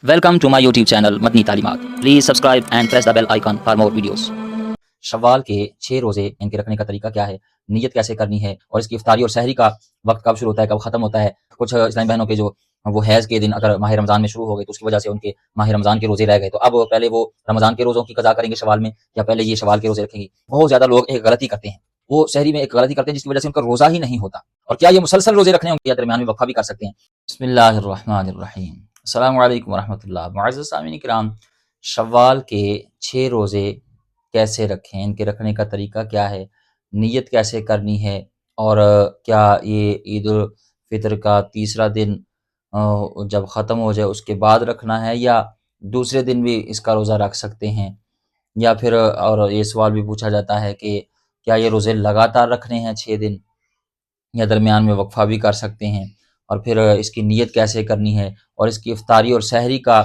Welcome to my YouTube channel Madani तालीमात। Please subscribe and press the bell icon for more videos। शव्वाल के 6 रोज़े इनके रखने का तरीका क्या है, नीयत कैसे करनी है और इसकी इफ्तारी और सहरी का वक्त कब शुरू होता है, कब ख़त्म होता है। कुछ इस्लामी बहनों के जो वो हैज़ के दिन अगर माह रमज़ान में शुरू हो गए तो उसकी वजह से उनके माह रमज़ान के रोज़े रह गए, तो अब पहले वो रमज़ान के रोज़ों की क़ज़ा करेंगे शव्वाल में या पहले ये शव्वाल के रोज़े रखेंगी। बहुत ज़्यादा लोग एक गलती करते हैं, वो सहरी में एक गलती करते हैं जिसकी वजह से उनका रोज़ा ही नहीं होता। और क्या ये मुसलसल रोज़े रखने होंगे या दरमियान में वक्फ़ा भी कर सकते हैं। बिस्मिल्लाहिर्रहमानिर्रहीम, अस्सलामु अलैकुम वरहमतुल्लाह। मुअज़्ज़ज़ सामीन किराम, शव्वाल के 6 रोज़े कैसे रखें, इनके रखने का तरीका क्या है, नीयत कैसे करनी है और क्या ये ईद उल फितर का तीसरा दिन जब ख़त्म हो जाए उसके बाद रखना है या दूसरे दिन भी इसका रोज़ा रख सकते हैं, या फिर और ये सवाल भी पूछा जाता है कि क्या ये रोज़े लगातार रखने हैं 6 दिन या दरमियान में वक्फ़ा भी कर सकते हैं, और फिर इसकी नीयत कैसे करनी है और इसकी इफ्तारी और सहरी का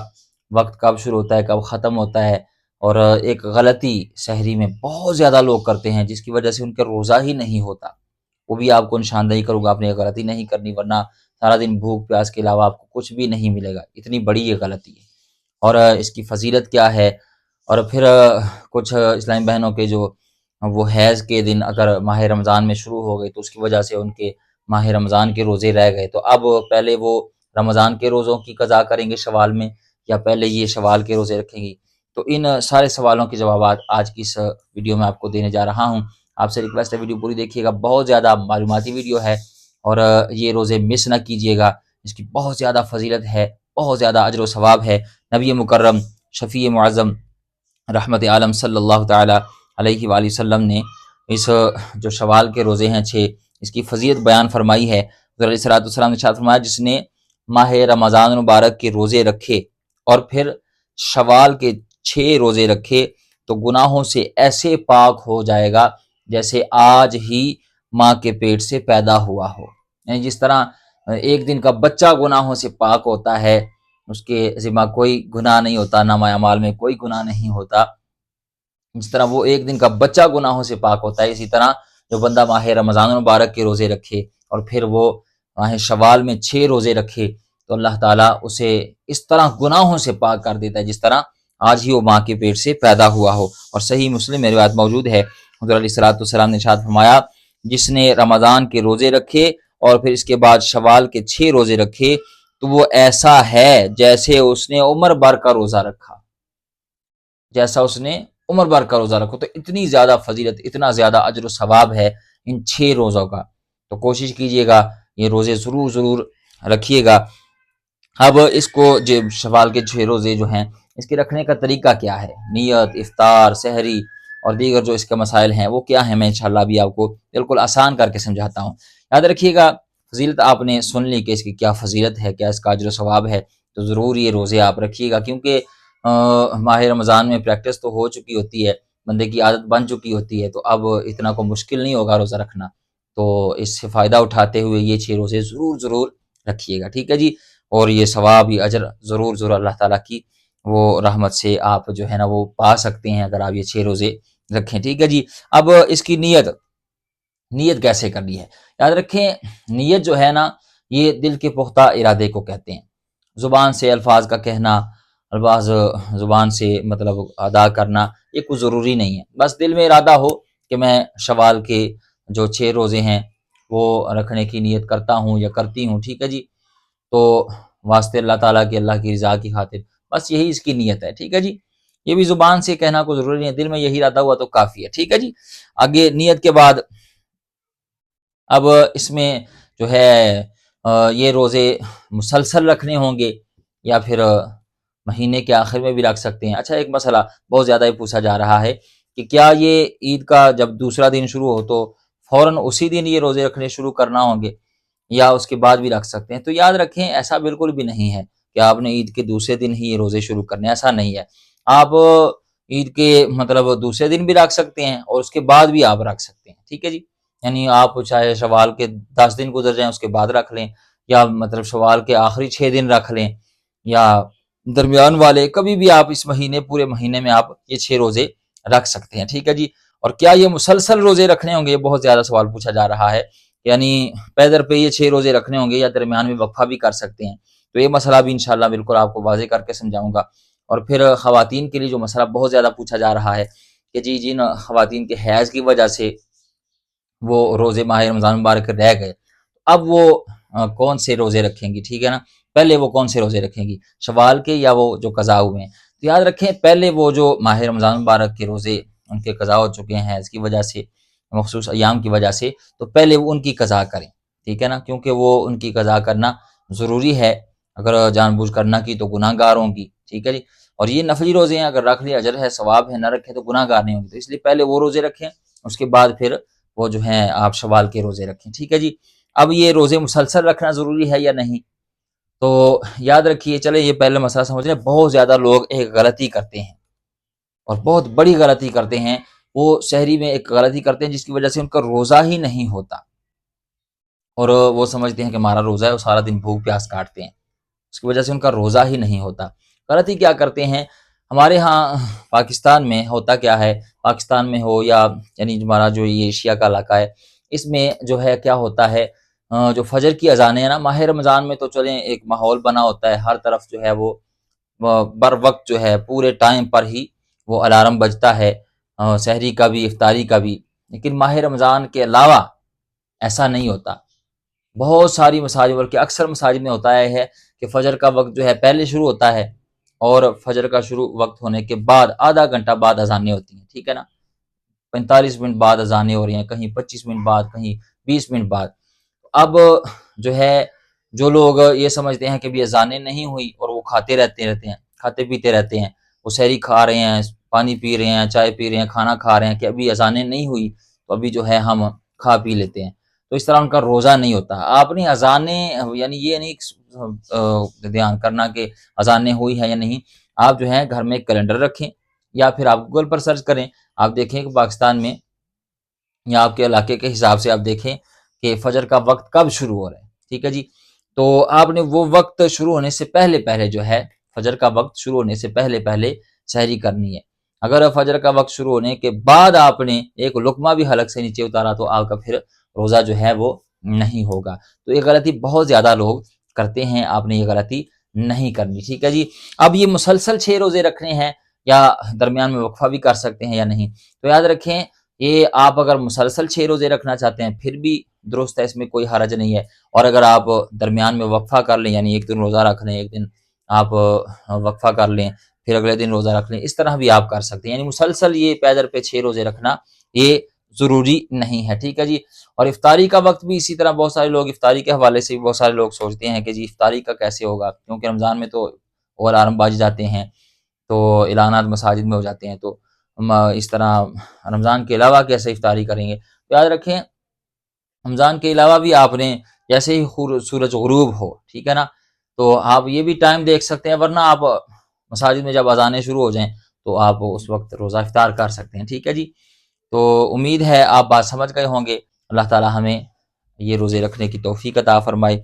वक्त कब शुरू होता है, कब ख़त्म होता है। और एक गलती सहरी में बहुत ज़्यादा लोग करते हैं जिसकी वजह से उनका रोज़ा ही नहीं होता, वो भी आपको निशानदेही करूँगा, आपने गलती नहीं करनी वरना सारा दिन भूख प्यास के अलावा आपको कुछ भी नहीं मिलेगा। इतनी बड़ी ये गलती है और इसकी फ़जीलत क्या है। और फिर कुछ इस्लामी बहनों के जो वो हैज़ के दिन अगर माह रमज़ान में शुरू हो गए तो उसकी वजह से उनके माह रमज़ान के रोज़े रह गए, तो अब पहले वो रमज़ान के रोज़ों की क़ज़ा करेंगे शव्वाल में या पहले ये शव्वाल के रोज़े रखेंगी। तो इन सारे सवालों के जवाब आज की इस वीडियो में आपको देने जा रहा हूँ। आपसे रिक्वेस्ट है वीडियो पूरी देखिएगा, बहुत ज़्यादा मालूमाती वीडियो है और ये रोज़े मिस ना कीजिएगा। इसकी बहुत ज़्यादा फजीलत है, बहुत ज़्यादा अजर व सवाब है। नबी मुकर्रम शफ़ी मुअज़्ज़म रहमत आलम सल्लल्लाहु ताला अलैहि वसल्लम ने इस जो शव्वाल के रोज़े हैं 6, इसकी फजीलत बयान फरमाई है। हुज़ूर अलैहिस्सलाम ने इरशाद फरमाया, जिसने माह रमज़ान मुबारक के रोज़े रखे और फिर शव्वाल के 6 रोज़े रखे तो गुनाहों से ऐसे पाक हो जाएगा जैसे आज ही माँ के पेट से पैदा हुआ हो। यानी जिस तरह एक दिन का बच्चा गुनाहों से पाक होता है, उसके ज़िम्मा कोई गुनाह नहीं होता, नामा अमाल में कोई गुनाह नहीं होता, जिस तरह वो एक दिन का बच्चा गुनाहों से पाक होता है, इसी तरह जो बंदा माह रमज़ान मुबारक के रोज़े रखे और फिर वो माह शव्वाल में 6 रोज़े रखे तो अल्लाह ताला उसे इस तरह गुनाहों से पाक कर देता है जिस तरह आज ही वो माँ के पेट से पैदा हुआ हो। और सही मुस्लिम में रिवायत मौजूद है, हुज़ूर अलैहिस्सलाम ने इरशाद फरमाया, जिसने रमज़ान के रोज़े रखे और फिर इसके बाद शव्वाल के 6 रोज़े रखे तो वो ऐसा है जैसे उसने उम्र भर का रोज़ा रखा, जैसा उसने उम्र भर का रोज़ा रखो। तो इतनी ज़्यादा फजीलत, इतना ज़्यादा अजर व सवाब है इन 6 रोज़ों का, तो कोशिश कीजिएगा ये रोज़े ज़रूर रखिएगा। अब इसको जो शव्वाल के 6 रोज़े जो हैं इसके रखने का तरीका क्या है, नियत, इफ्तार, सहरी और दीगर जो इसके मसाइल हैं वो क्या है, मैं इंशाअल्लाह अभी आपको बिल्कुल आसान करके समझाता हूँ। याद रखिएगा, फजीलत आपने सुन ली कि इसकी क्या फजीलत है, क्या इसका अजर सवाब है, तो ज़रूर ये रोज़े आप रखिएगा क्योंकि माह रमज़ान में प्रैक्टिस तो हो चुकी होती है, बंदे की आदत बन चुकी होती है, तो अब इतना को मुश्किल नहीं होगा रोज़ा रखना। तो इससे फ़ायदा उठाते हुए ये 6 रोज़े ज़रूर रखिएगा, ठीक है जी। और ये सवाब, ये अजर ज़रूर अल्लाह ताला की वो रहमत से आप जो है ना वो पा सकते हैं अगर आप ये 6 रोज़े रखें, ठीक है जी। अब इसकी नीयत कैसे करनी है, याद रखें, नीयत जो है ना ये दिल के पुख्ता इरादे को कहते हैं। ज़ुबान से अल्फाज का कहना, अल्फाज ज़ुबान से मतलब अदा करना ये कुछ ज़रूरी नहीं है, बस दिल में इरादा हो कि मैं शव्वाल के जो 6 रोज़े हैं वो रखने की नीयत करता हूँ या करती हूँ, ठीक है जी। तो वास्ते अल्लाह ताला की, अल्लाह की रज़ा की खातिर, बस यही इसकी नीयत है, ठीक है जी। ये भी ज़ुबान से कहना कोई ज़रूरी नहीं है, दिल में यही इरादा हुआ तो काफ़ी है, ठीक है जी। आगे नीयत के बाद अब इसमें जो है ये रोज़े मुसलसल रखने होंगे या फिर महीने के आखिर में भी रख सकते हैं। अच्छा, एक मसला बहुत ज़्यादा ही पूछा जा रहा है कि क्या ये ईद का जब दूसरा दिन शुरू हो तो फ़ौरन उसी दिन ये रोज़े रखने शुरू करना होंगे या उसके बाद भी रख सकते हैं। तो याद रखें, ऐसा बिल्कुल भी नहीं है कि आपने ईद के दूसरे दिन ही ये रोज़े शुरू करने, ऐसा नहीं है। आप ईद के मतलब दूसरे दिन भी रख सकते हैं और उसके बाद भी आप रख सकते हैं, ठीक है जी। यानी आप चाहे शव्वाल के 10 दिन गुजर जाएं उसके बाद रख लें, या मतलब शव्वाल के आखिरी 6 दिन रख लें, या दरमियान वाले कभी भी आप इस महीने, पूरे महीने में आप ये 6 रोज़े रख सकते हैं, ठीक है जी। और क्या ये मुसलसल रोज़े रखने होंगे, ये बहुत ज़्यादा सवाल पूछा जा रहा है। यानी पैदर पे ये 6 रोज़े रखने होंगे या दरमियान में वक्फा भी कर सकते हैं। تو یہ مسئلہ بھی انشاءاللہ بالکل آپ کو واضح کر کے سمجھاؤں گا۔ اور پھر خواتین کے لیے جو مسئلہ بہت زیادہ پوچھا جا رہا ہے کہ جی جن خواتین کے حیض کی وجہ سے وہ روزے ماہ رمضان مبارک رہ گئے، اب وہ کون سے روزے رکھیں گی، ٹھیک ہے نا؟ پہلے وہ کون سے روزے رکھیں گی، شوال کے یا وہ جو قضا ہوئے ہیں؟ تو یاد رکھیں پہلے وہ جو ماہ رمضان مبارک کے روزے ان کے قضا ہو چکے ہیں حیض کی وجہ سے، مخصوص ایام کی وجہ سے، تو پہلے وہ ان کی قضا کریں، ٹھیک ہے نا؟ کیونکہ وہ ان کی قضا کرنا ضروری ہے، اگر جان بوجھ کر نہ کی تو گناہ گار ہوں گی، ٹھیک ہے جی؟ اور یہ نفلی روزے ہیں، اگر رکھ لیں اجر ہے، ثواب ہے، نہ رکھے تو گناہ گار نہیں ہوں گے، تو اس لیے پہلے وہ روزے رکھیں، اس کے بعد پھر وہ جو ہیں آپ شوال کے روزے رکھیں، ٹھیک ہے جی؟ اب یہ روزے مسلسل رکھنا ضروری ہے یا نہیں، تو یاد رکھیے، چلے یہ پہلے مسئلہ سمجھ لیں۔ بہت زیادہ لوگ ایک غلطی کرتے ہیں اور بہت بڑی غلطی کرتے ہیں، وہ سحری میں ایک غلطی کرتے ہیں جس کی وجہ سے ان کا روزہ ہی نہیں ہوتا، اور وہ سمجھتے ہیں کہ ہمارا روزہ ہے، وہ سارا دن بھوک پیاس کاٹتے ہیں، اس کی وجہ سے ان کا روزہ ہی نہیں ہوتا۔ غلطی کیا کرتے ہیں ہمارے ہاں پاکستان میں ہوتا کیا ہے، پاکستان میں ہو یا یعنی ہمارا جو یہ ایشیا کا علاقہ ہے، اس میں جو ہے کیا ہوتا ہے، جو فجر کی اذانیں ہیں نا ماہ رمضان میں، تو چلیں ایک ماحول بنا ہوتا ہے، ہر طرف جو ہے وہ بر وقت جو ہے پورے ٹائم پر ہی وہ الارم بجتا ہے، سحری کا بھی افطاری کا بھی، لیکن ماہ رمضان کے علاوہ ایسا نہیں ہوتا۔ بہت ساری مساجد بلکہ اکثر مساجد میں ہوتا ہے کہ فجر کا وقت جو ہے پہلے شروع ہوتا ہے، اور فجر کا شروع وقت ہونے کے بعد آدھا گھنٹہ بعد اذانیں ہوتی ہیں، ٹھیک ہے نا؟ 45 منٹ بعد اذانیں ہو رہی ہیں، کہیں 25 منٹ بعد، کہیں 20 منٹ بعد۔ اب جو ہے جو لوگ یہ سمجھتے ہیں کہ بھی اذانیں نہیں ہوئی اور وہ کھاتے رہتے ہیں، کھاتے پیتے رہتے ہیں، وہ سحری کھا رہے ہیں، پانی پی رہے ہیں، چائے پی رہے ہیں، کھانا کھا رہے ہیں کہ ابھی اذانیں نہیں ہوئی تو ابھی جو ہے ہم کھا پی لیتے ہیں، تو اس طرح ان کا روزہ نہیں ہوتا۔ آپ نے اذانیں یعنی یہ نہیں دھیان کرنا کہ اذانیں ہوئی ہیں یا نہیں، آپ جو ہے گھر میں ایک کیلنڈر رکھیں یا پھر آپ گوگل پر سرچ کریں، آپ دیکھیں کہ پاکستان میں یا آپ کے علاقے کے حساب سے آپ دیکھیں کہ فجر کا وقت کب شروع ہو رہا ہے، ٹھیک ہے جی؟ تو آپ نے وہ وقت شروع ہونے سے پہلے پہلے جو ہے فجر کا وقت شروع ہونے سے پہلے پہلے سحری کرنی ہے۔ اگر فجر کا وقت شروع ہونے کے بعد آپ نے ایک لقمہ بھی حلق سے نیچے اتارا تو آپ کا پھر روزہ جو ہے وہ نہیں ہوگا۔ تو یہ غلطی بہت زیادہ لوگ کرتے ہیں، آپ نے یہ غلطی نہیں کرنی، ٹھیک ہے جی؟ اب یہ مسلسل 6 روزے رکھنے ہیں یا درمیان میں وقفہ بھی کر سکتے ہیں یا نہیں، تو یاد رکھیں یہ آپ اگر مسلسل 6 روزے رکھنا چاہتے ہیں پھر بھی درست ہے، اس میں کوئی حرج نہیں ہے، اور اگر آپ درمیان میں وقفہ کر لیں، یعنی ایک دن روزہ رکھ لیں، ایک دن آپ وقفہ کر لیں، پھر اگلے دن روزہ رکھ لیں، اس طرح بھی آپ کر سکتے ہیں، یعنی مسلسل یہ پیدر پہ 6 روزے رکھنا یہ ضروری نہیں ہے، ٹھیک ہے جی؟ اور افطاری کا وقت بھی اسی طرح، بہت سارے لوگ افطاری کے حوالے سے بھی بہت سارے لوگ سوچتے ہیں کہ جی افطاری کا کیسے ہوگا، کیونکہ رمضان میں تو اور الارم باز جاتے ہیں، تو اعلانات مساجد میں ہو جاتے ہیں، تو ہم اس طرح رمضان کے علاوہ کیسے افطاری کریں گے؟ تو یاد رکھیں رمضان کے علاوہ بھی آپ نے جیسے ہی سورج غروب ہو، ٹھیک ہے نا، تو آپ یہ بھی ٹائم دیکھ سکتے ہیں، ورنہ آپ مساجد میں جب اذانیں شروع ہو جائیں تو آپ اس وقت روزہ افطار کر سکتے ہیں، ٹھیک ہے جی؟ تو امید ہے آپ بات سمجھ گئے ہوں گے۔ اللہ تعالی ہمیں یہ روزے رکھنے کی توفیق عطا فرمائے،